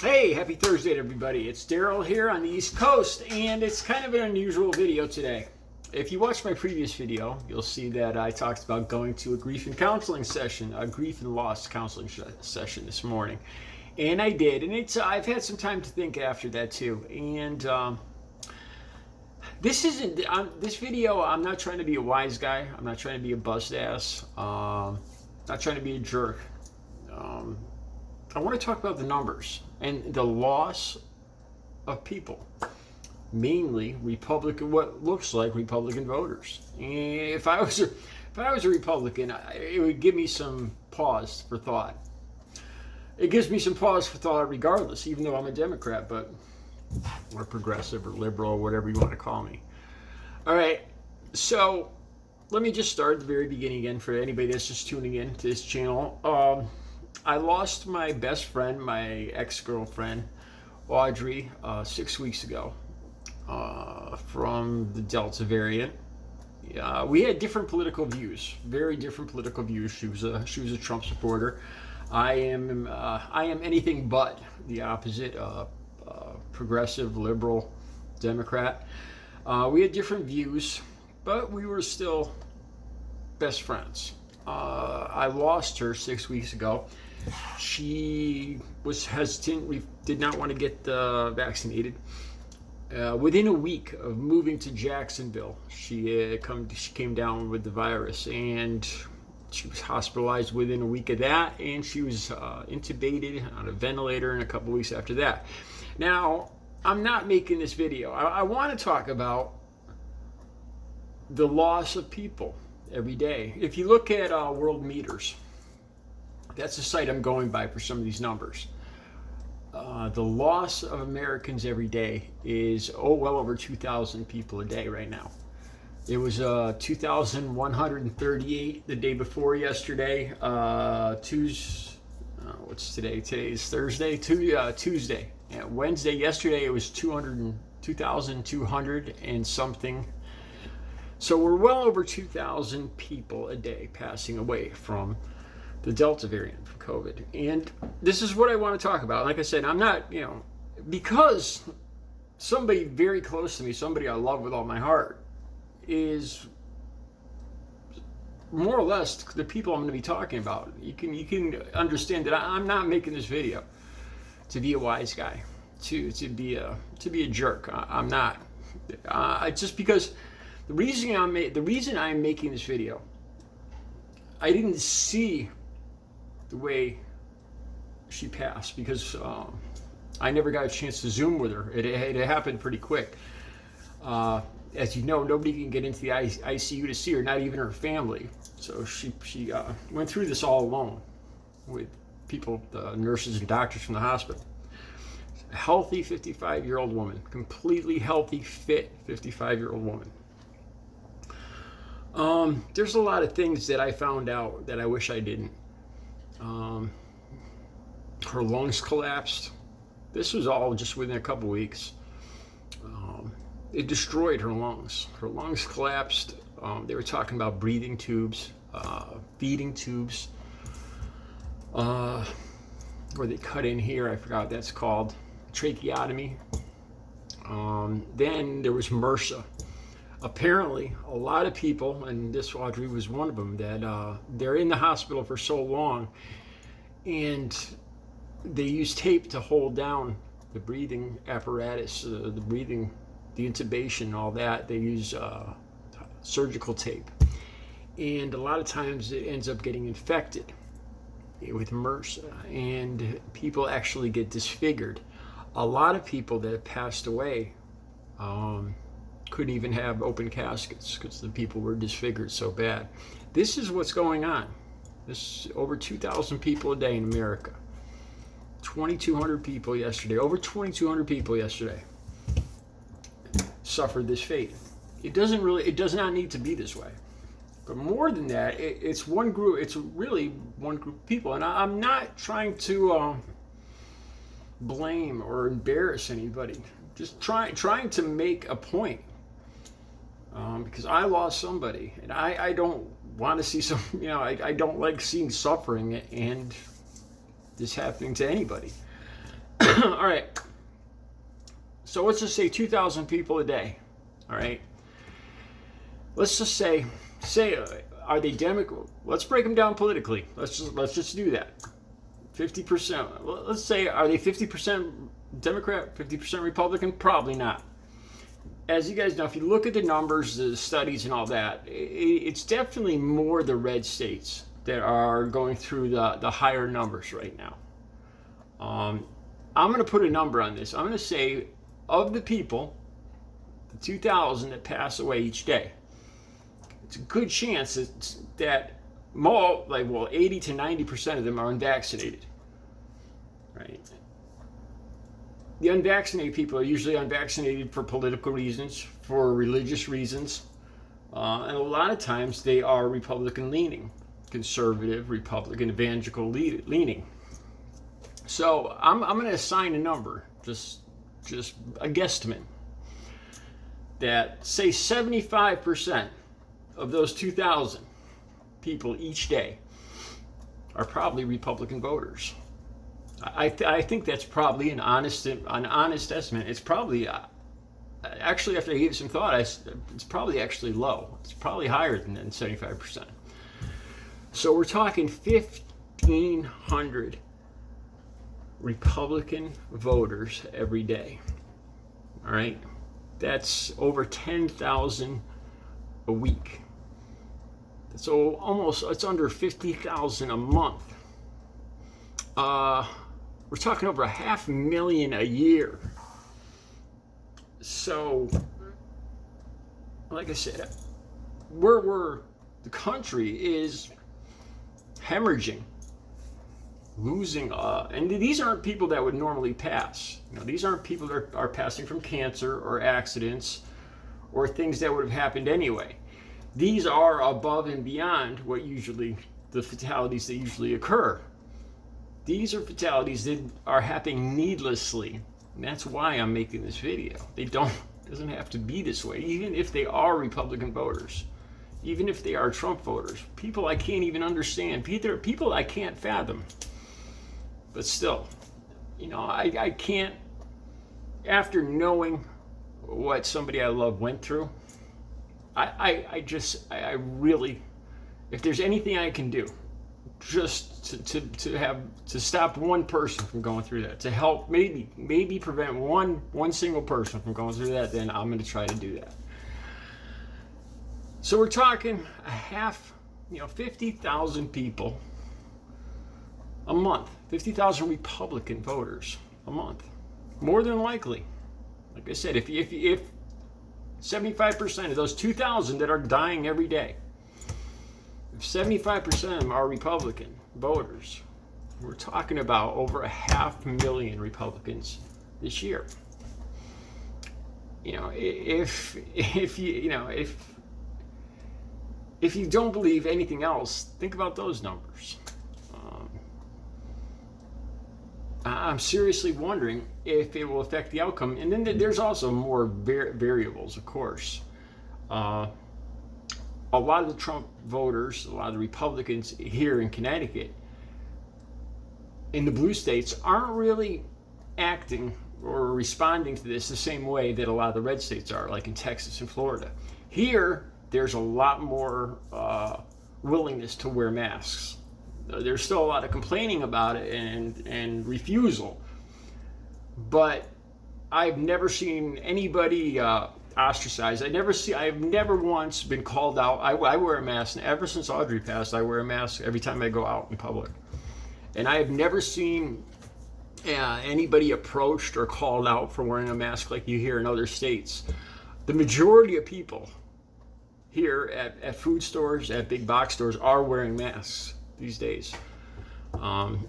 Hey, happy Thursday to everybody. It's Daryl here on the East Coast, and it's kind of an unusual video today. If you watched my previous video, you'll see that I talked about going to a grief and counseling session, a grief and loss counseling session this morning. And I did, and I've had some time to think after that too. And this video, I'm not trying to be a wise guy. I'm not trying to be a bust ass. Not trying to be a jerk. I want to talk about the numbers and the loss of people, mainly Republican, what looks like Republican voters. And if I was a Republican, it would give me some pause for thought. It gives me some pause for thought regardless, even though I'm a Democrat, or progressive or liberal, or whatever you want to call me. All right, so let me just start at the very beginning again for anybody that's just tuning in to this channel. I lost my best friend, my ex-girlfriend, Audrey, 6 weeks ago from the Delta variant. We had different political views, very different political views. She was a Trump supporter. I am anything but the opposite, progressive, liberal, Democrat. We had different views, but we were still best friends. I lost her 6 weeks ago. She was hesitant. We did not want to get vaccinated. Within a week of moving to Jacksonville, she came down with the virus, and she was hospitalized within a week of that, and she was intubated on a ventilator in a couple weeks after that. Now, I'm not making this video. I want to talk about the loss of people every day. If you look at World Meters, that's the site I'm going by for some of these numbers. The loss of Americans every day is well over 2,000 people a day right now. It was 2,138 the day before yesterday. What's today? Today's Thursday. Tuesday. Yeah, Wednesday. Yesterday it was 2,200 and something. So we're well over 2,000 people a day passing away from the Delta variant, from COVID. And this is what I want to talk about. Like I said, I'm not, because somebody very close to me, somebody I love with all my heart, is more or less the people I'm going to be talking about. You can understand that I'm not making this video to be a wise guy, to be a jerk. I'm not. Just because the reason I'm making this video, I didn't see the way she passed because I never got a chance to Zoom with her. It happened pretty quick. As you know, nobody can get into the ICU to see her, not even her family. So she went through this all alone with people, the nurses and doctors from the hospital. A healthy 55-year-old woman, completely healthy, fit 55-year-old woman. There's a lot of things that I found out that I wish I didn't. Her lungs collapsed. This was all just within a couple weeks. It destroyed her lungs. Her lungs collapsed. They were talking about breathing tubes, feeding tubes, where they cut in here. I forgot what that's called. Tracheotomy. Then there was MRSA. Apparently, a lot of people, and this Audrey was one of them, that they're in the hospital for so long, and they use tape to hold down the breathing apparatus, the intubation, all that. They use surgical tape, and a lot of times it ends up getting infected with MRSA, and people actually get disfigured. A lot of people that have passed away couldn't even have open caskets because the people were disfigured so bad. This is what's going on. This over 2,000 people a day in America. 2,200 people yesterday. Over 2,200 people yesterday suffered this fate. It does not need to be this way. But more than that, it's one group. It's really one group of people, and I'm not trying to blame or embarrass anybody. Just trying to make a point. Because I lost somebody, and I don't want to see I don't like seeing suffering and this happening to anybody. All right. So let's just say 2,000 people a day. All right. Let's just say, are they Democrat? Let's break them down politically. Let's just do that. 50%. Let's say, are they 50% Democrat, 50% Republican? Probably not. As you guys know, if you look at the numbers, the studies, and all that, it's definitely more the red states that are going through the higher numbers right now. I'm going to put a number on this. I'm going to say, of the people, the 2,000 that pass away each day, it's a good chance that more, 80 to 90% of them are unvaccinated. Right? The unvaccinated people are usually unvaccinated for political reasons, for religious reasons, and a lot of times they are Republican leaning, conservative, Republican, evangelical leaning. So I'm going to assign a number, just a guesstimate, that say 75% of those 2,000 people each day are probably Republican voters. I think that's probably an honest estimate. It's probably, actually, after I gave it some thought, it's probably actually low. It's probably higher than 75%. So we're talking 1,500 Republican voters every day. All right? That's over 10,000 a week. So it's under 50,000 a month. We're talking over 500,000 a year. So, like I said, the country is hemorrhaging, losing, and these aren't people that would normally pass. These aren't people that are passing from cancer or accidents or things that would have happened anyway. These are above and beyond the fatalities that usually occur. These are fatalities that are happening needlessly. And that's why I'm making this video. It doesn't have to be this way. Even if they are Republican voters, even if they are Trump voters, people I can't even understand, people I can't fathom. But still, I can't, after knowing what somebody I love went through, I really, if there's anything I can do, just to stop one person from going through that, to help maybe prevent one single person from going through that, then I'm going to try to do that. So we're talking 50,000 people a month, 50,000 Republican voters a month, more than likely. Like I said, if 75% of those 2,000 that are dying every day, if 75% of them are Republican voters, we're talking about over 500,000 Republicans this year. If you don't believe anything else, think about those numbers. I'm seriously wondering if it will affect the outcome. And then there's also more variables, of course. A lot of the Trump voters, a lot of the Republicans here in Connecticut, in the blue states, aren't really acting or responding to this the same way that a lot of the red states are, like in Texas and Florida. Here, there's a lot more willingness to wear masks. There's still a lot of complaining about it and refusal. But I've never seen anybody ostracized. I've never once been called out. I wear a mask. Ever since Audrey passed, I wear a mask every time I go out in public. And I have never seen anybody approached or called out for wearing a mask like you hear in other states. The majority of people here at food stores, at big box stores, are wearing masks these days.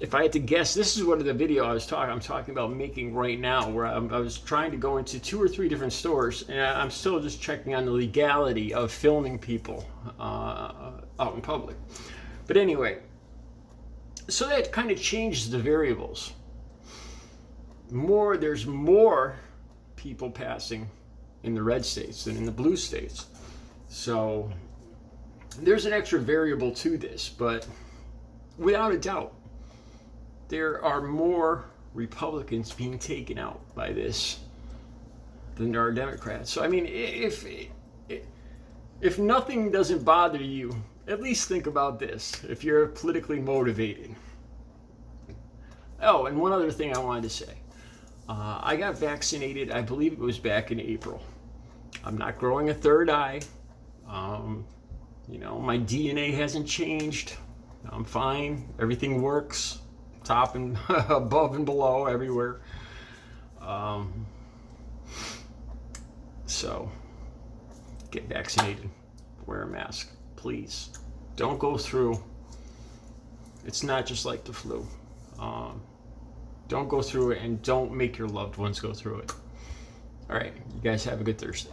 If I had to guess, this is one of the video I'm talking about making right now, where I was trying to go into 2 or 3 different stores, and I'm still just checking on the legality of filming people out in public. But anyway, so that kind of changes the variables. There's more people passing in the red states than in the blue states. So there's an extra variable to this, but without a doubt, there are more Republicans being taken out by this than there are Democrats. So I mean, if nothing doesn't bother you, at least think about this. If you're politically motivated. Oh, and one other thing I wanted to say. I got vaccinated, I believe it was back in April. I'm not growing a third eye. My DNA hasn't changed. I'm fine. Everything works. Top and above and below, everywhere. So, get vaccinated. Wear a mask, please. Don't go through. It's not just like the flu. Don't go through it, and don't make your loved ones go through it. All right, you guys have a good Thursday.